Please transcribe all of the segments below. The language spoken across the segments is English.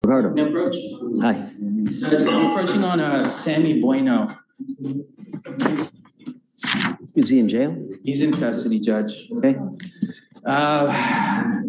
Ricardo. Approach. Hi. I'm approaching on Sammy Bueno. Is he in jail? He's in custody, Judge. Okay.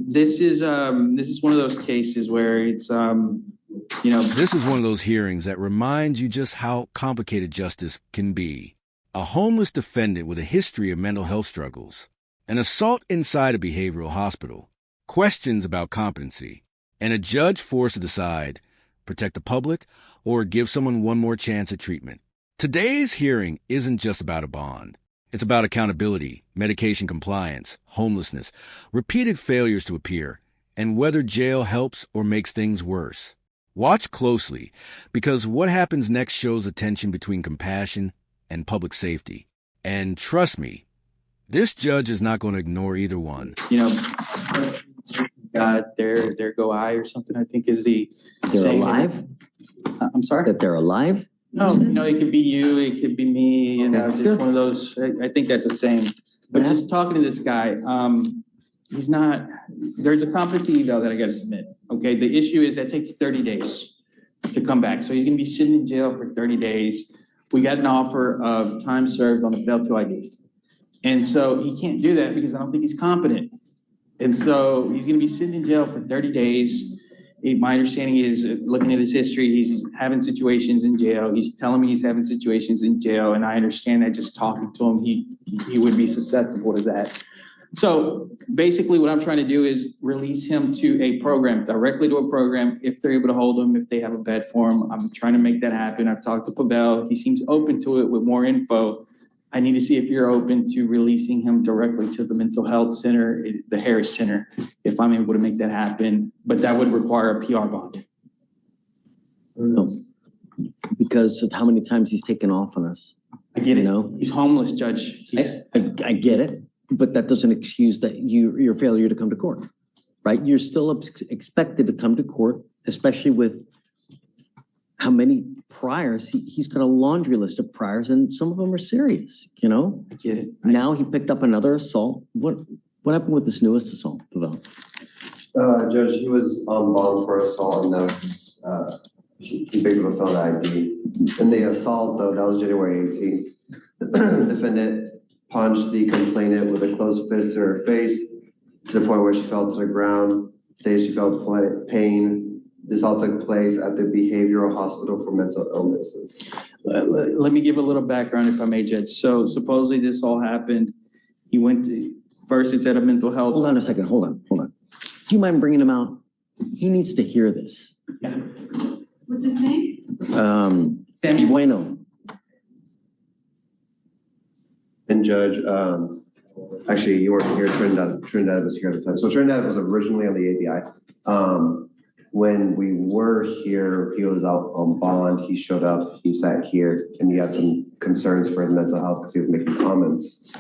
This is one of those cases where it's This is one of those hearings that reminds you just how complicated justice can be. A homeless defendant with a history of mental health struggles, an assault inside a behavioral hospital, questions about competency, and a judge forced to decide, protect the public or give someone one more chance at treatment. Today's hearing isn't just about a bond. It's about accountability, medication compliance, homelessness, repeated failures to appear, and whether jail helps or makes things worse. Watch closely, because what happens next shows a tension between compassion and public safety. And trust me, this judge is not going to ignore either one. There go I or something, I think is the They're saying. alive? I'm sorry? That they're alive? No, it could be you, it could be me, just Good. one of those, I think that's the same. But just talking to this guy, he's not, there's a competency eval that I gotta submit, okay? The issue is that takes 30 days to come back. So he's gonna be sitting in jail for 30 days. We got an offer of time served on a failed to ID. And so he can't do that because I don't think he's competent. And so he's gonna be sitting in jail for 30 days. My understanding is, looking at his history, he's having situations in jail. He's telling me he's having situations in jail, and I understand that just talking to him, he would be susceptible to that. So basically what I'm trying to do is release him to a program, directly to a program, if they're able to hold him, if they have a bed for him. I'm trying to make that happen. I've talked to Pavel. He seems open to it with more info. I need to see if you're open to releasing him directly to the mental health center, the Harris Center, if I'm able to make that happen. But that would require a PR bond. No. Because of how many times he's taken off on us. I get it. You know? He's homeless, Judge. I get it, but that doesn't excuse that your failure to come to court, right? You're still expected to come to court, especially with how many priors. He's got a laundry list of priors, and some of them are serious, you know? I get it. Now he picked up another assault. What happened with this newest assault, Pavel? Judge, he was on bond for assault, and now he picked up a failed ID. In the assault, though, that was January 18th. The defendant punched the complainant with a closed fist to her face to the point where she fell to the ground. Stated she felt pain. This all took place at the Behavioral Hospital for Mental Illnesses. Let me give a little background, if I may, Judge. So supposedly this all happened. He went to, first it's at a mental health. Hold on a second. Hold on. Do you mind bringing him out? He needs to hear this. Yeah. What's his name? Sammy Bueno. And Judge, actually, you weren't here. Trinidad was here at the time. So Trinidad was originally on the ABI. When we were here, he was out on bond. He showed up, he sat here, and he had some concerns for his mental health because he was making comments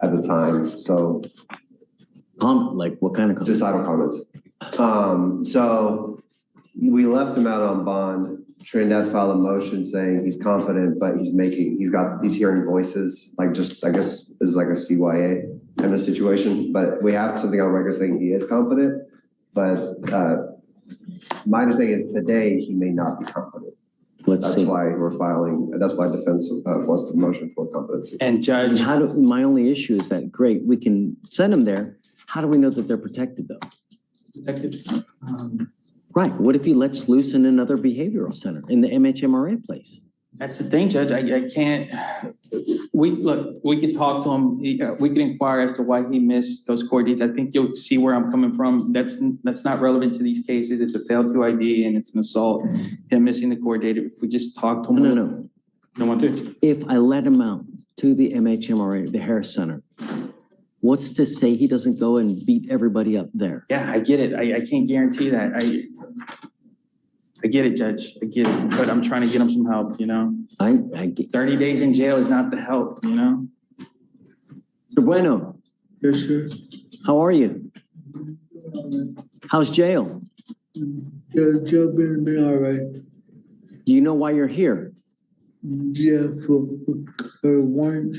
at the time. So, Like what kind of comments? suicidal comments. So we left him out on bond. Trinidad filed a motion saying he's competent, but he's hearing voices, like just, I guess, is like a CYA kind of situation. But we have something on record saying he is competent, but my understanding is today he may not be competent. Let's see. That's why defense wants the motion for competency. And Judge, My only issue is that, great, we can send them there. How do we know that they're protected though? Detective, Right. What if he lets loose in another behavioral center in the MHMRA place? that's the thing, Judge. I can't. We could talk to him. We can inquire as to why he missed those court dates. I think you'll see where I'm coming from. That's not relevant to these cases. It's a failed to ID and it's an assault. Him missing the court date. If we just talk to him. No. Don't want to. If I let him out to the MHMRA, the Harris Center, what's to say he doesn't go and beat everybody up there? Yeah, I get it. I can't guarantee that. I get it, Judge. I get it. But I'm trying to get him some help, you know? I get 30 days in jail is not the help, you know? Mr. Bueno. Yes, sir. How are you? How's jail? The job been all right. Do you know why you're here? Yeah, for once.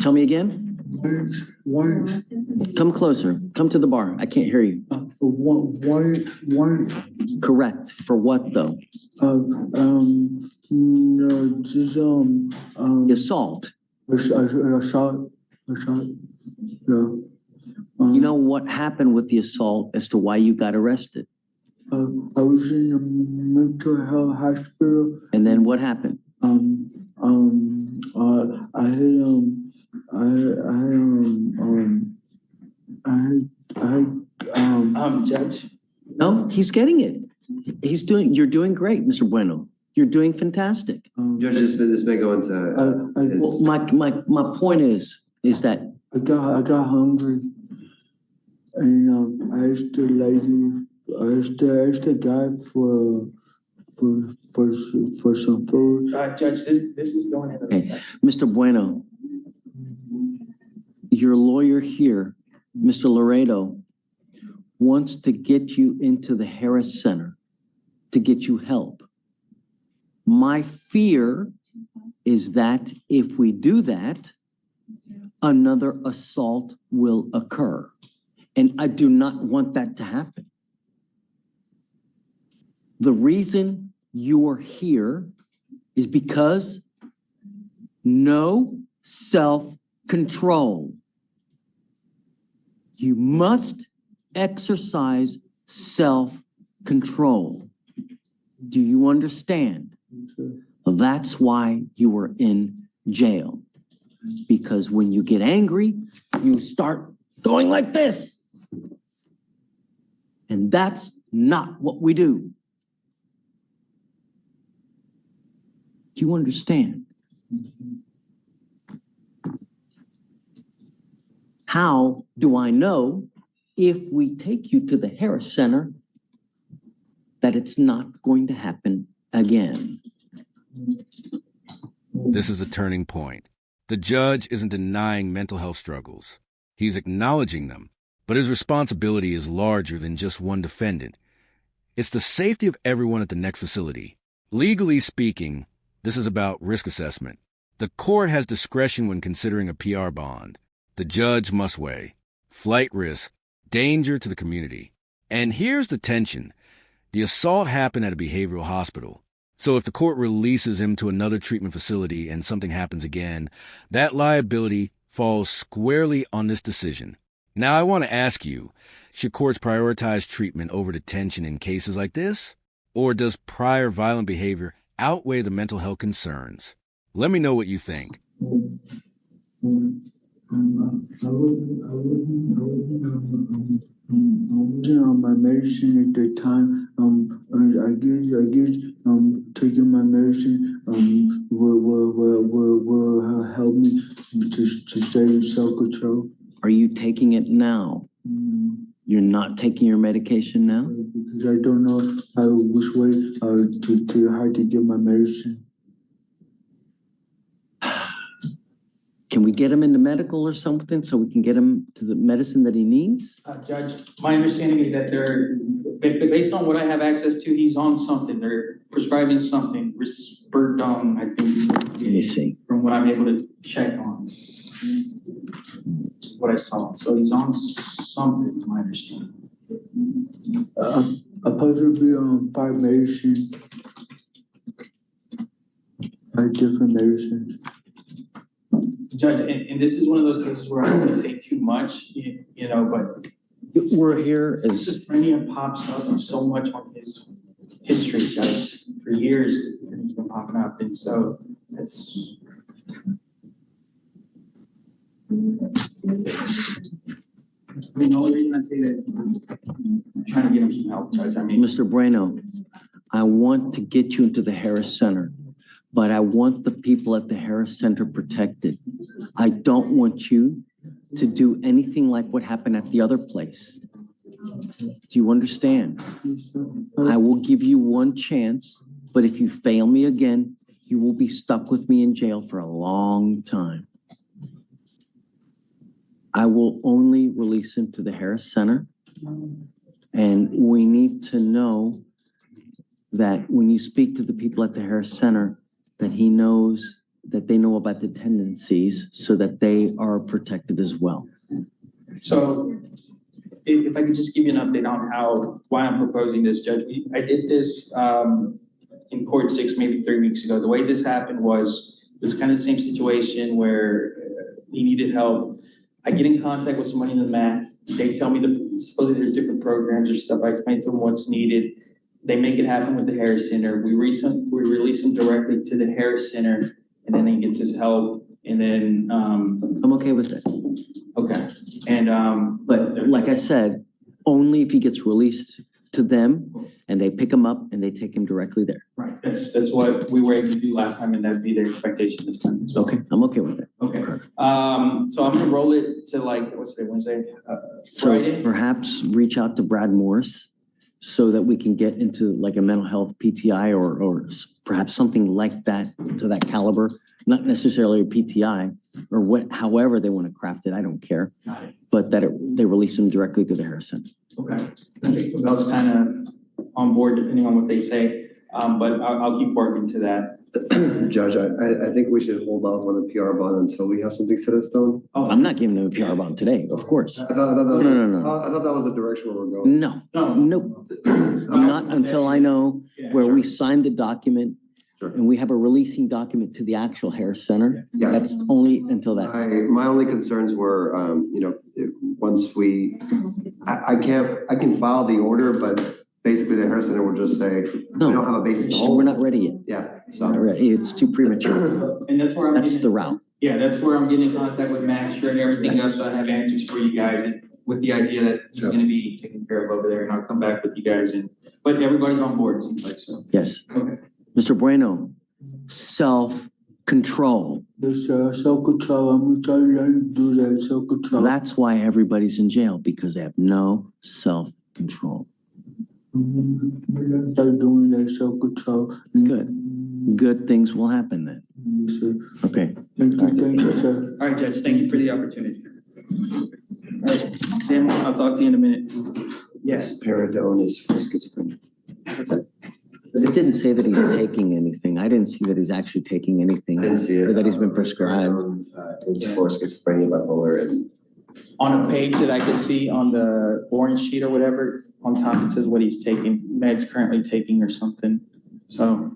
Tell me again. Once. Come closer. Come to the bar. I can't hear you. one, Correct. For what though? no, just, The assault. a shot, yeah. You know what happened with the assault as to why you got arrested? I was in a mental health hospital. And then what happened? Judge, No, he's getting it. You're doing great, Mr. Bueno. You're doing fantastic. Judge, this may go into, Well, my point is that I got hungry, and I asked the lady, I asked the guy for some food. Judge, this is going into. Okay. Mr. Bueno, your lawyer here, Mr. Laredo, wants to get you into the Harris Center to get you help. My fear is that if we do that, another assault will occur. And I do not want that to happen. The reason you are here is because no self-control. You must exercise self-control. Do you understand? That's why you were in jail. Because when you get angry, you start going like this. And that's not what we do. Do you understand? How do I know if we take you to the Harris Center that it's not going to happen again? This is a turning point. The judge isn't denying mental health struggles. He's acknowledging them, but his responsibility is larger than just one defendant. It's the safety of everyone at the next facility. Legally speaking, this is about risk assessment. The court has discretion when considering a PR bond. The judge must weigh flight risk, danger to the community. And here's the tension. The assault happened at a behavioral hospital. So if the court releases him to another treatment facility and something happens again, that liability falls squarely on this decision. Now, I want to ask you, should courts prioritize treatment over detention in cases like this? Or does prior violent behavior outweigh the mental health concerns? Let me know what you think. I wasn't on my medicine at the time. I guess taking my medicine will help me to stay self-control. Are you taking it now? You're not taking your medication now? Because I don't know which way to how to get my medicine. Can we get him into medical or something so we can get him to the medicine that he needs? Judge, my understanding is that they're, based on what I have access to, he's on something. They're prescribing something, Risperdal, I think. Let me see. From what I'm able to check on. What I saw. So he's on something, to my understanding. I'm supposed to be on 5 medicines. 5 different medicines. Judge, and this is one of those cases where I don't want to say too much, you know, but We're here as schizophrenia pops up so much on his history, Judge. For years, it's been popping up, and so it's. I mean, the only reason I say that, I'm trying to get him some help, Judge. I mean, Mr. Bueno, I want to get you into the Harris Center, but I want the people at the Harris Center protected. I don't want you to do anything like what happened at the other place. Do you understand? I will give you one chance, but if you fail me again, you will be stuck with me in jail for a long time. I will only release him to the Harris Center, and we need to know that when you speak to the people at the Harris Center, that he knows that they know about the tendencies so that they are protected as well. so if I could just give you an update on why I'm proposing this, Judge. I did this in court 6, maybe 3 weeks ago. The way this happened was, it was kind of the same situation where he needed help. I get in contact with somebody in the MAC. They tell me supposedly there's different programs or stuff. I explain to them what's needed. They make it happen with the Harris Center. We release him directly to the Harris Center, and then he gets his help. And then I'm okay with that. okay. And But like I said, only if he gets released to them and they pick him up and they take him directly there. right, that's what we were able to do last time, and that'd be the expectation this time as well. Okay, I'm okay with that. Okay. So I'm gonna roll it to what's today, Wednesday? So Friday? perhaps reach out to Brad Morris so that we can get into like a mental health PTI or perhaps something like that to that caliber, not necessarily a PTI or however they want to craft it. I don't care, but that they release them directly to the Harris Center. Okay. So I was kind of on board depending on what they say, but I'll keep working to that. Judge, I think we should hold off on the PR bond until we have something set in stone. Oh, I'm not giving them a PR bond today, of course. I thought that was, No. I thought that was the direction we were going. No, No. nope. I'm not until I know Yeah, where sure. we signed the document Sure. and we have a releasing document to the actual Harris Center. Yeah. That's only until that. My only concerns were, once I can file the order, but basically the Harris Center will just say, we don't have a basis to hold. We're not ready yet. Yeah, We're not so. ready. It's too premature. And that's where I'm That's getting, the route. yeah, that's where I'm getting in contact with Max, showing everything up, so I have answers for you guys, and with the idea that he's Yeah. gonna be taken care of over there, and I'll come back with you guys, but everybody's on board, it seems like, so. Yes. Okay. Mr. Bueno, self-control. Yes, self-control, I'm trying to do that, self-control. That's why everybody's in jail, because they have no self-control. Start doing that self-control. Good. Good things will happen then. Yes, sir. Okay. Thank you, sir. All right, Judge, thank you for the opportunity. All right, Sam, I'll talk to you in a minute. Yes. Paradone is for schizophrenia. What's that? It didn't say that he's taking anything. I didn't see that he's actually taking anything. I didn't see it. Or that he's been prescribed. It's for schizophrenia, bipolar, and On a page that I could see on the orange sheet or whatever, on top it says what he's taking, meds currently taking or something. So,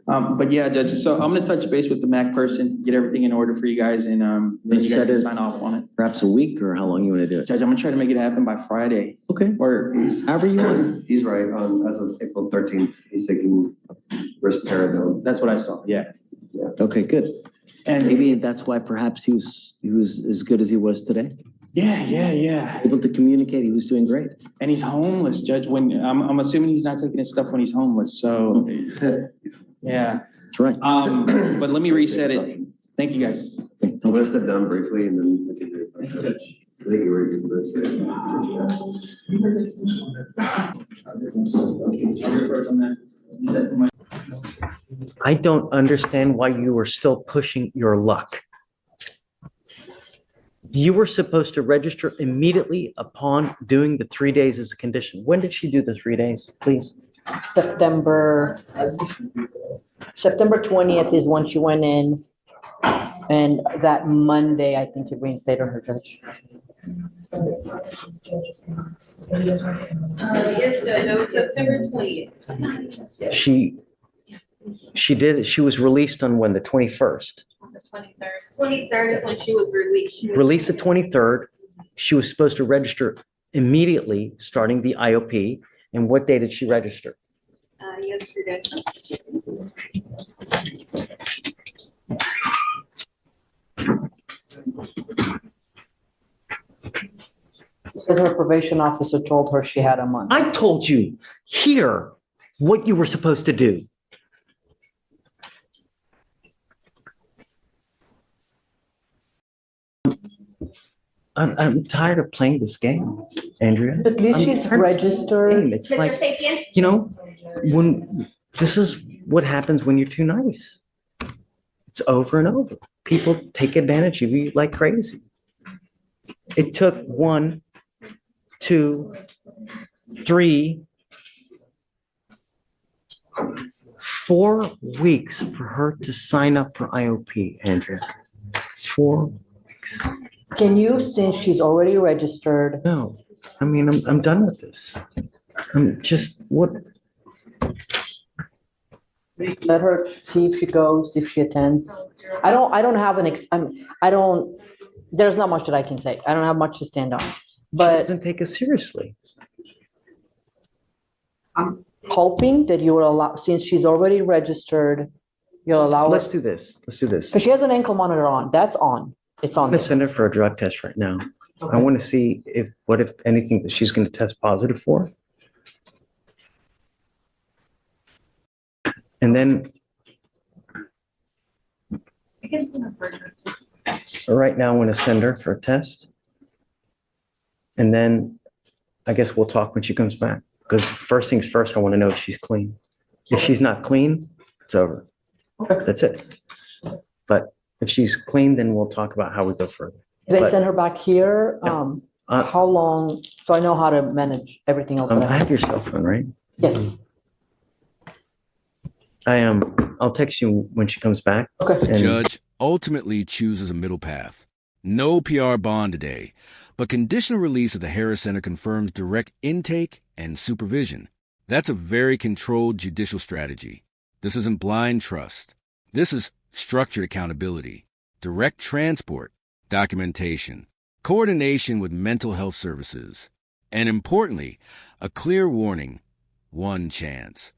but yeah, Judge, so I'm gonna touch base with the MAC person, get everything in order for you guys, and then you guys Set can it- sign off on it. Perhaps a week, or how long you want to do it? Judge, I'm gonna try to make it happen by Friday, Okay, or, however you want. he's right. As of April 13th, he's taking risperidone. that's what I saw, yeah. Okay, good. And Maybe that's why perhaps he was as good as he was today. yeah. Able to communicate, he was doing great. And he's homeless, Judge, when, I'm assuming he's not taking his stuff when he's homeless, so, yeah. That's right. But let me reset it. Thank you, guys. Okay, I'm gonna step down briefly and then we can do Thank you, it. Judge. I think you were good for this. I don't understand why you are still pushing your luck. You were supposed to register immediately upon doing the 3 days as a condition. When did she do the 3 days, please? September 20th is when she went in. And that Monday, I think you reinstated her, Judge. Yes, Judge, that was September 20th. She was released on when, the 21st? The 23rd. 23rd is when she was released. She was Released the 23rd. She was supposed to register immediately, starting the IOP. And what day did she register? Yesterday. Says her probation officer told her she had a month. I told you here what you were supposed to do. I'm tired of playing this game, Andrea. At least I'm she's tired of registered. playing. It's Mr. like, Sapien? you know, when this is what happens when you're too nice. It's over and over. People take advantage of you like crazy. It took 1, 2, 3, 4 weeks for her to sign up for IOP, Andrea. 4 weeks. Can you, since she's already registered, No, I mean, I'm done with this. I'm just, what, Let her see if she goes, if she attends. I don't have there's not much that I can say. I don't have much to stand on. she But doesn't take us seriously. I'm hoping that you will allow, since she's already registered, you'll allow her, Let's do this. Let's do this. because she has an ankle monitor on. That's on. It's I'm on gonna there. send her for a drug test right now. I Okay. want to see what if anything that she's gonna test positive for. And then I can send her for her. right now, I want to send her for a test. And then I guess we'll talk when she comes back. Because first things first, I want to know if she's clean. If she's not clean, it's over. That's it. But if she's clean, then we'll talk about how we go further. Did I But- send her back here? How long, so I know how to manage everything else that I I have have. your cell phone, right? Yes, I'll text you when she comes back. okay. The And- judge ultimately chooses a middle path. No PR bond today, but conditional release at the Harris Center confirms direct intake and supervision. That's a very controlled judicial strategy. This isn't blind trust. This is structured accountability, direct transport, documentation, coordination with mental health services, and importantly, a clear warning, one chance.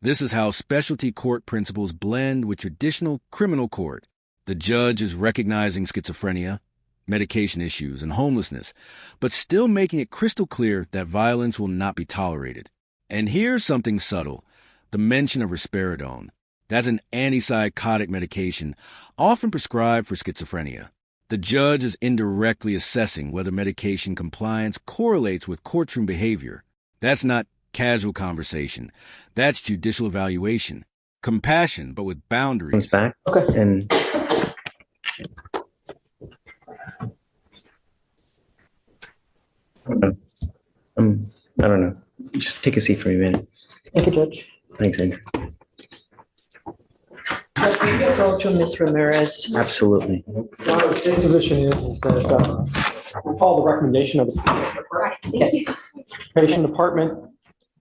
This is how specialty court principles blend with traditional criminal court. The judge is recognizing schizophrenia, medication issues, and homelessness, but still making it crystal clear that violence will not be tolerated. And here's something subtle, the mention of risperidone. That's an antipsychotic medication often prescribed for schizophrenia. The judge is indirectly assessing whether medication compliance correlates with courtroom behavior. That's not casual conversation. That's judicial evaluation. Compassion, but with boundaries. Comes back. Okay. And I don't know. Just take a seat for a minute. Thank you, Judge. Thanks, Andrew. Judge, will you approach Ms. Ramirez? Absolutely. The state position is that we follow the recommendation of the Yes. probation department.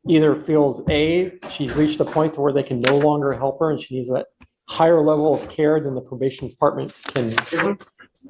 Either feels A, she's reached a point where they can no longer help her and she needs a higher level of care than the probation department can give her.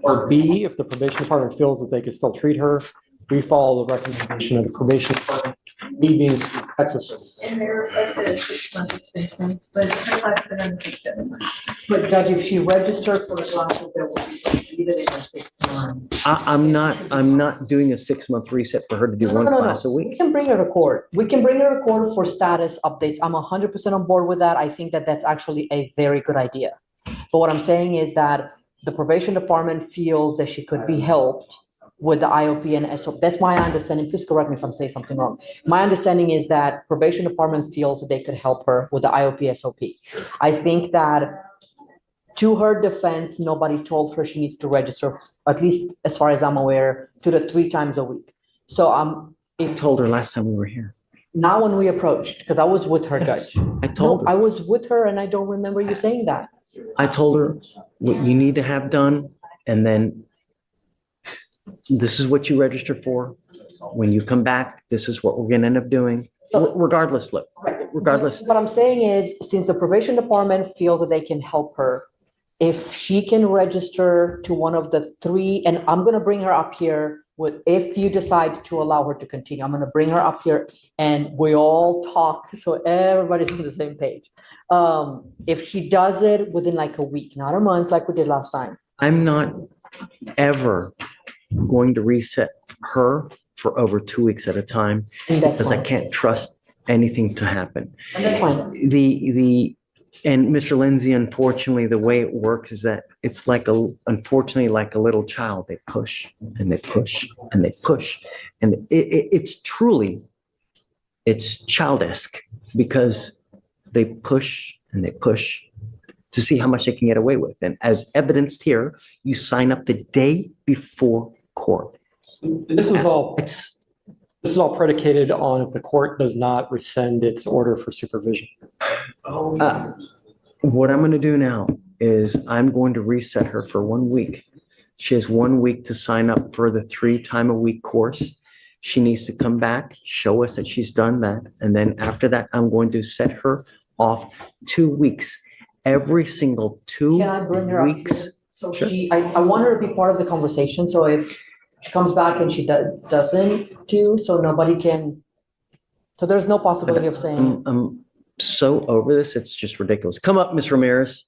Or B, if the probation department feels that they can still treat her, we follow the recommendation of the probation department. B being Texas. And there was a 6-month extension, but her last been on 7 months. But Judge, if she registered for the classes, there will be leave it in 6 months. I'm not doing a 6-month reset for her to do one class a We week. can bring her to court. We can bring her to court for status updates. I'm 100% on board with that. I think that that's actually a very good idea. But what I'm saying is that the probation department feels that she could be helped with the IOP and SOP. That's my understanding. Please correct me if I'm saying something wrong. My understanding is that probation department feels that they could help her with the IOP SOP. I think that to her defense, nobody told her she needs to register, at least as far as I'm aware, 2 to 3 times a week. So I told her last time we were here. now when we approached, because I was with her, Yes, Judge. I told I her. was with her and I don't remember you saying that. I told her what you need to have done, and then this is what you register for. When you come back, this is what we're gonna end up doing. Regardless, look, regardless. What I'm saying is, since the probation department feels that they can help her, if she can register to one of the 3, and I'm gonna bring her up here with, if you decide to allow her to continue, I'm gonna bring her up here and we all talk, so everybody's on the same page. If she does it within like a week, not a month like we did last time. I'm not ever going to reset her for over 2 weeks at a time And that's because I fine. can't trust anything to happen. And that's fine. And Mr. Lindsay, unfortunately, the way it works is that it's unfortunately like a little child. They push and they push and they push. And it's childish because they push and they push to see how much they can get away with. And as evidenced here, you sign up the day before court. This is all It's predicated on if the court does not rescind its order for supervision. what I'm going to do now is I'm going to reset her for 1 week. She has 1 week to sign up for the 3 time a week course. She needs to come back, show us that she's done that. And then after that, I'm going to set her off 2 weeks. Every single 2 Can I bring her up weeks. here? So Sure. I want her to be part of the conversation, so if she comes back and she doesn't do, so nobody can, so there's no possibility of saying, I'm so over this, it's just ridiculous. Come up, Ms. Ramirez.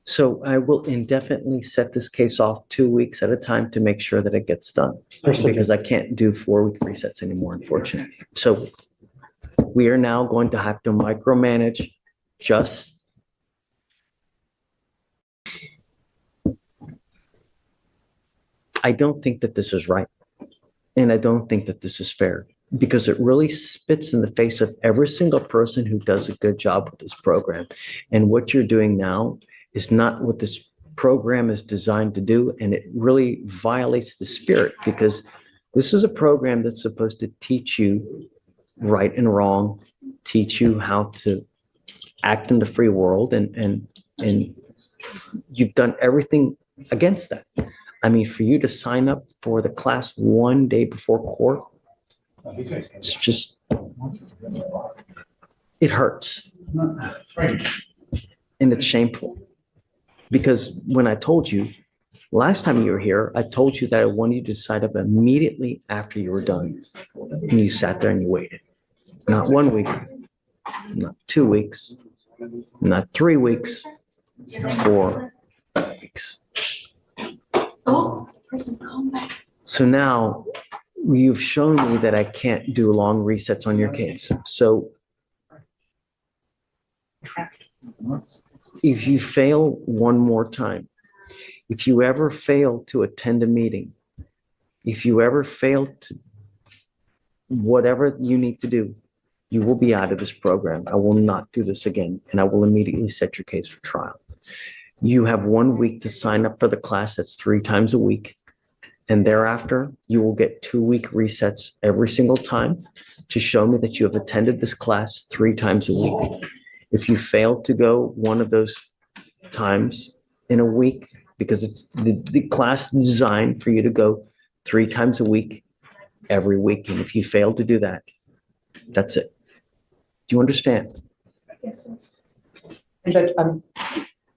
So I will indefinitely set this case off 2 weeks at a time to make sure that it gets done. Because I can't do 4-week resets anymore, unfortunately. So we are now going to have to micromanage just. I don't think that this is right. And I don't think that this is fair, because it really spits in the face of every single person who does a good job with this program. And what you're doing now is not what this program is designed to do. And it really violates the spirit, because this is a program that's supposed to teach you right and wrong, teach you how to act in the free world. And you've done everything against that. I mean, for you to sign up for the class 1 day before court, it's just, it hurts. And it's shameful. Because when I told you, last time you were here, I told you that I wanted you to sign up immediately after you were done. And you sat there and you waited. Not 1 week, not 2 weeks, not 3 weeks, 4 weeks. Oh, person's come back. So now you've shown me that I can't do long resets on your case. So if you fail one more time, if you ever fail to attend a meeting, if you ever fail to whatever you need to do, you will be out of this program. I will not do this again, and I will immediately set your case for trial. You have 1 week to sign up for the class. That's 3 times a week. And thereafter, you will get 2-week resets every single time to show me that you have attended this class 3 times a week. If you fail to go one of those times in a week, because it's the class is designed for you to go 3 times a week, every week. And if you fail to do that, that's it. Do you understand? Yes, sir. Judge,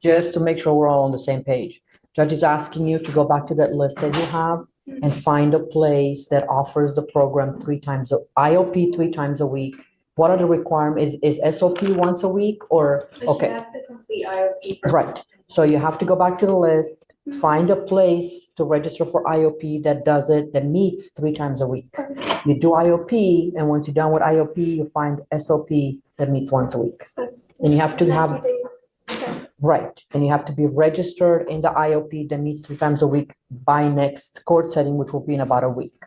just to make sure we're all on the same page. Judge is asking you to go back to that list that you have and find a place that offers the program 3 times, IOP 3 times a week. What are the requirements? Is SOP once a week or, But she okay, has to complete IOP first. right. So you have to go back to the list, find a place to register for IOP that does it, that meets 3 times a week. You do IOP, and once you're done with IOP, you find SOP that meets once a week. And you have to have, 90 days. Okay. right, and you have to be registered in the IOP that meets 3 times a week by next court setting, which will be in about a week.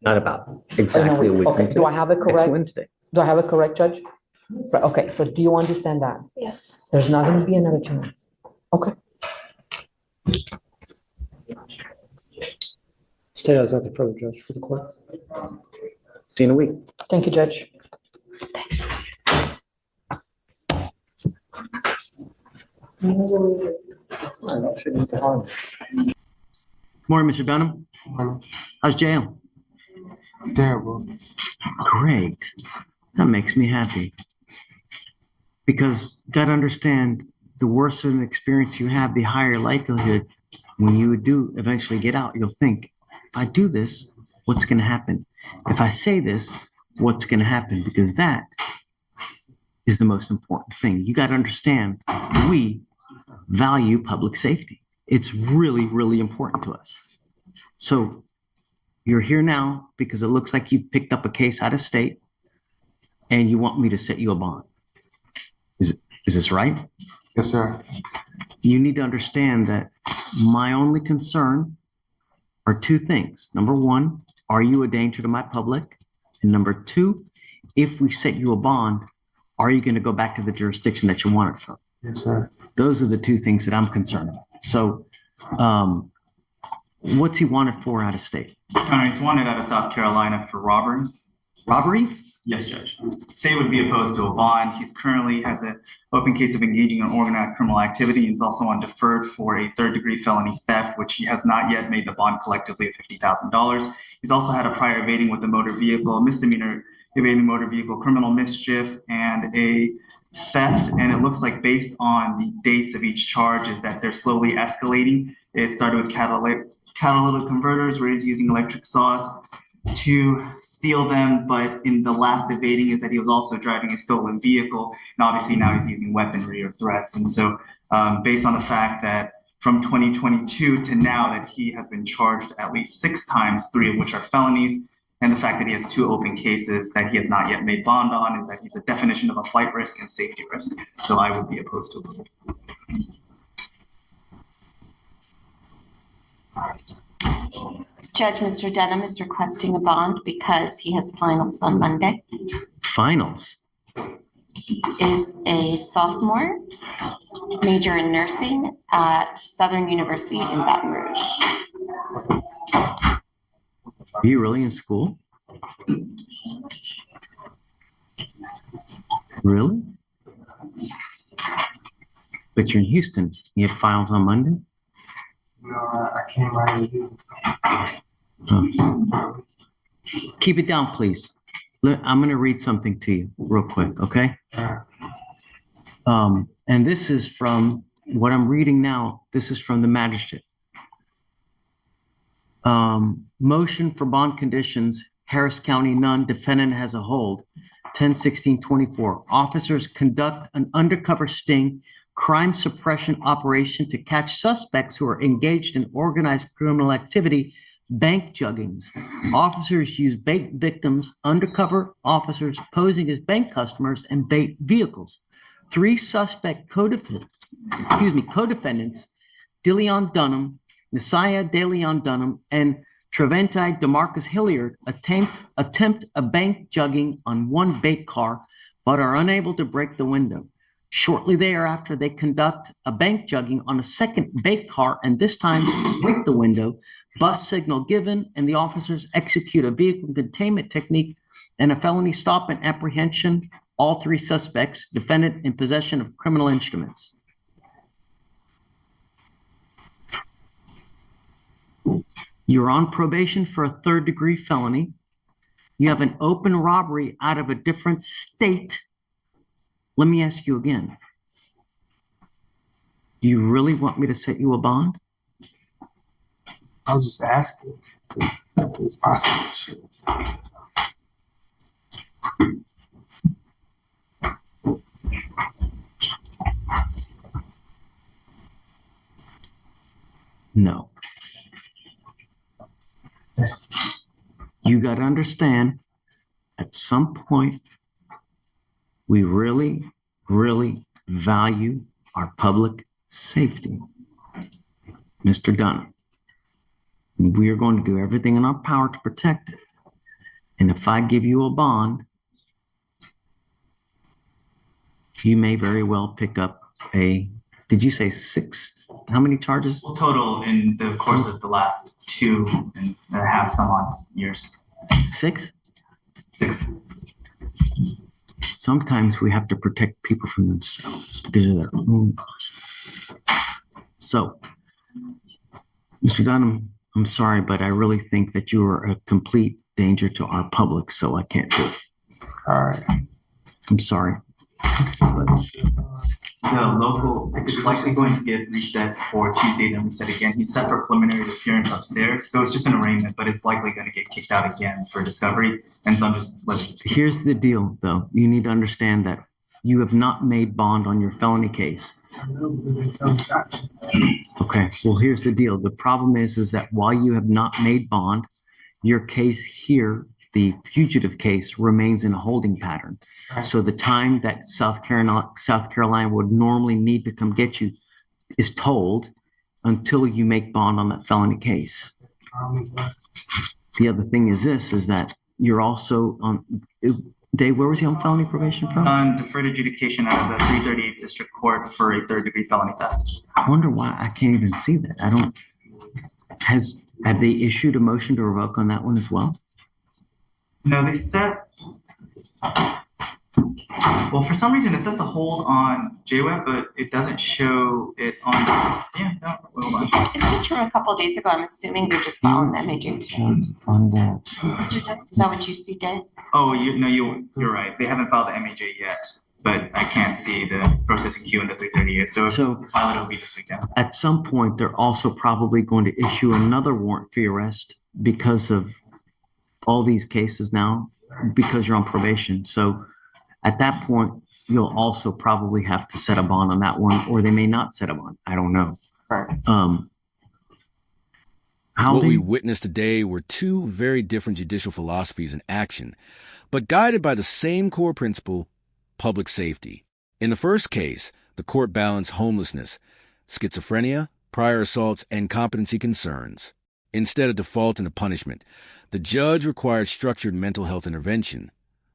Not about, exactly a week. Okay, from do I today. have it Next correct? Wednesday. Do I have it correct, Judge? Right, okay, so do you understand that? Yes. There's not gonna be another chance. Okay. State has nothing further, Judge, for the court. See you in a week. Thank you, Judge. Morning, Mr. Dunham. How's jail? Terrible. Great. That makes me happy. Because you gotta understand, the worse of an experience you have, the higher likelihood when you do eventually get out, you'll think, if I do this, what's gonna happen? If I say this, what's gonna happen? Because that is the most important thing. You gotta understand, we value public safety. It's really, really important to us. So you're here now because it looks like you picked up a case out of state and you want me to set you a bond. Is this right? Yes, sir. You need to understand that my only concern are 2 things. Number 1, are you a danger to my public? And number 2, if we set you a bond, are you going to go back to the jurisdiction that you wanted from? Yes, sir. Those are the 2 things that I'm concerned about. So what's he wanted for out of state? He's wanted out of South Carolina for robbery. Robbery? Yes, Judge. State would be opposed to a bond. He's currently has an open case of engaging in organized criminal activity. He's also on deferred for a third-degree felony theft, which he has not yet made the bond collectively of $50,000. He's also had a prior evading with a motor vehicle, a misdemeanor evading motor vehicle, criminal mischief, and a theft. And it looks like based on the dates of each charge is that they're slowly escalating. It started with catalytic converters where he's using electric saws to steal them, but in the last evading is that he was also driving a stolen vehicle, and obviously now he's using weaponry or threats. And so based on the fact that from 2022 to now that he has been charged at least 6 times, 3 of which are felonies, and the fact that he has 2 open cases that he has not yet made bond on, is that he's a definition of a flight risk and safety risk. So I would be opposed to it. Judge, Mr. Denham is requesting a bond because he has finals on Monday. Finals? Is a sophomore, major in nursing at Southern University in Baton Rouge. Are you really in school? Really? But you're in Houston. You have finals on Monday? No, I came right in Houston. Oh. Keep it down, please. I'm going to read something to you real quick, okay? And this is from what I'm reading now. This is from the magistrate. Motion for bond conditions, Harris County, none. Defendant has a hold. 10/16/24. Officers conduct an undercover sting crime suppression operation to catch suspects who are engaged in organized criminal activity, bank juggings. Officers use bait victims, undercover officers posing as bank customers, and bait vehicles. 3 suspect co-defendants, DeLeon Dunham, Messiah DeLeon Dunham, and Treventi DeMarcus Hilliard attempt a bank jugging on 1 bait car, but are unable to break the window. Shortly thereafter, they conduct a bank jugging on a 2nd bait car, and this time break the window. Bus signal given, and the officers execute a vehicle containment technique and a felony stop and apprehension. All 3 suspects, defendant in possession of criminal instruments. You're on probation for a 3rd-degree felony. You have an open robbery out of a different state. Let me ask you again. Do you really want me to set you a bond? I was just asking if it was possible. No. You got to understand, at some point, we really, really value our public safety. Mr. Dunham, we are going to do everything in our power to protect it. And if I give you a bond, you may very well pick up did you say 6? How many charges? Total in the course of the last 2.5 some odd years. 6? 6. Sometimes we have to protect people from themselves because of their own personal. So, Mr. Dunham, I'm sorry, but I really think that you are a complete danger to our public, so I can't do it. All right. I'm sorry. The local, it's likely going to get reset for Tuesday, then reset again. He's set for preliminary appearance upstairs, so it's just an arraignment, but it's likely going to get kicked out again for discovery. And so I'm just Here's the deal, though. You need to understand that you have not made bond on your felony case. Okay, well, here's the deal. The problem is that while you have not made bond, your case here, the fugitive case, remains in a holding pattern. So the time that South Carolina would normally need to come get you is told until you make bond on that felony case. The other thing is that you're also on, Dave, where was he on felony probation from? On deferred adjudication out of the 338th District Court for a 3rd-degree felony theft. I wonder why I can't even see that. Have they issued a motion to revoke on that one as well? No, they set Well, for some reason, it says to hold on JWeb, but it doesn't show it on, yeah, no, hold on. It's just from a couple of days ago. I'm assuming you're just following MAJ today. Is that what you see, Dave? Oh, you're right. They haven't filed the MAJ yet, but I can't see the processing queue in the 338. So if So- they file it, it'll be this weekend. At some point, they're also probably going to issue another warrant for your arrest because of all these cases now, because you're on probation. So at that point, you'll also probably have to set a bond on that one, or they may not set a bond. I don't know. Right. What we witnessed today were two very different judicial philosophies in action, but guided by the same core principle, public safety. In the first case, the court balanced homelessness, schizophrenia, prior assaults, and competency concerns. Instead of defaulting to punishment, the judge required structured mental health intervention,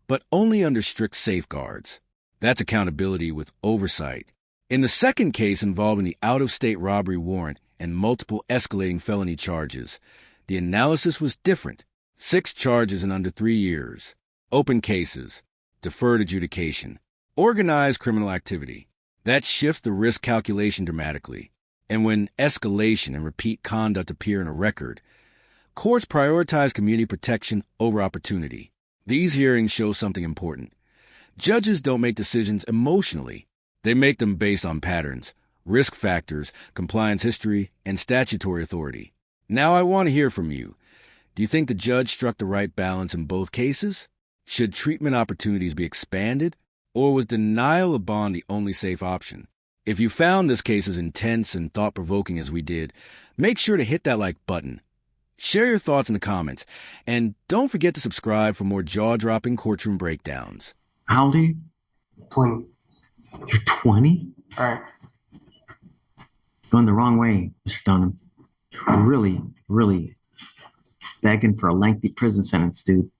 but only under strict safeguards. That's accountability with oversight. In the second case involving the out-of-state robbery warrant and multiple escalating felony charges, the analysis was different. 6 charges in under 3 years. Open cases. Deferred adjudication. Organized criminal activity. That shifts the risk calculation dramatically. And when escalation and repeat conduct appear in a record, courts prioritize community protection over opportunity. These hearings show something important. Judges don't make decisions emotionally. They make them based on patterns, risk factors, compliance history, and statutory authority. Now I want to hear from you. Do you think the judge struck the right balance in both cases? Should treatment opportunities be expanded, or was denial of bond the only safe option? If you found this case as intense and thought-provoking as we did, make sure to hit that like button. Share your thoughts in the comments, and don't forget to subscribe for more jaw-dropping courtroom breakdowns. How old are you? 20. You're 20? All right. Going the wrong way, Mr. Dunham. You're really, really begging for a lengthy prison sentence, dude.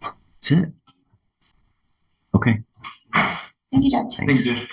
That's it. Okay. Thank you, Judge. Thanks, Judge.